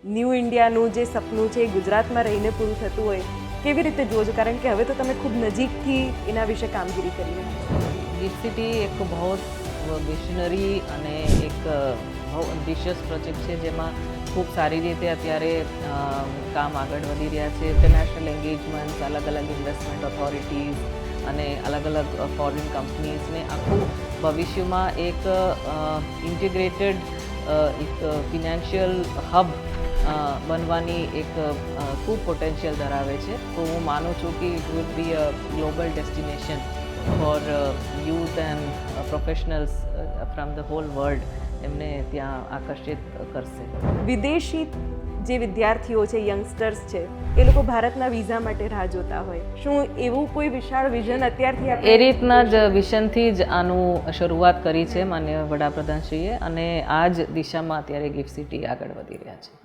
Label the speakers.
Speaker 1: New ઇન્ડિયાનું જે સપનું છે એ ગુજરાતમાં રહીને પૂરું થતું હોય, કેવી રીતે જુઓ છો? કારણ કે હવે તો તમે ખૂબ નજીકથી એના વિશે કામગીરી કરી રહ્યા છો.
Speaker 2: गिफ्ट सिटी एक बहुत विशनरी અને એક બહુ એમ્બિશિયસ પ્રોજેક્ટ છે, જેમાં ખૂબ સારી રીતે અત્યારે કામ આગળ વધી રહ્યા છે. ઇન્ટરનેશનલ એન્ગેજમેન્ટ્સ, અલગ અલગ ઇન્વેસ્ટમેન્ટ ઓથોરિટીઝ અને અલગ અલગ ફોરેન કંપનીઝને આખું ભવિષ્યમાં એક ઇન્ટિગ્રેટેડ એક ફિનાન્શિયલ હબ બનવાની એક ખૂબ પોટેન્શિયલ ધરાવે છે. તો હું માનું છું કે it will be a global destination for youth and professionals from the whole world. એમને ત્યાં આકર્ષિત કરશે.
Speaker 1: વિદેશી જે વિદ્યાર્થીઓ છે, યંગસ્ટર્સ છે, એ લોકો ભારતના વિઝા માટે રાહ જોતા હોય, શું એવું કોઈ વિશાળ વિઝન અત્યારથી
Speaker 2: એ રીતના જ વિઝનથી જ આનું શરૂઆત કરી છે માનનીય વડાપ્રધાનશ્રીએ, અને આ જ દિશામાં અત્યારે ગિફ્ટ સિટી આગળ વધી રહ્યા છે.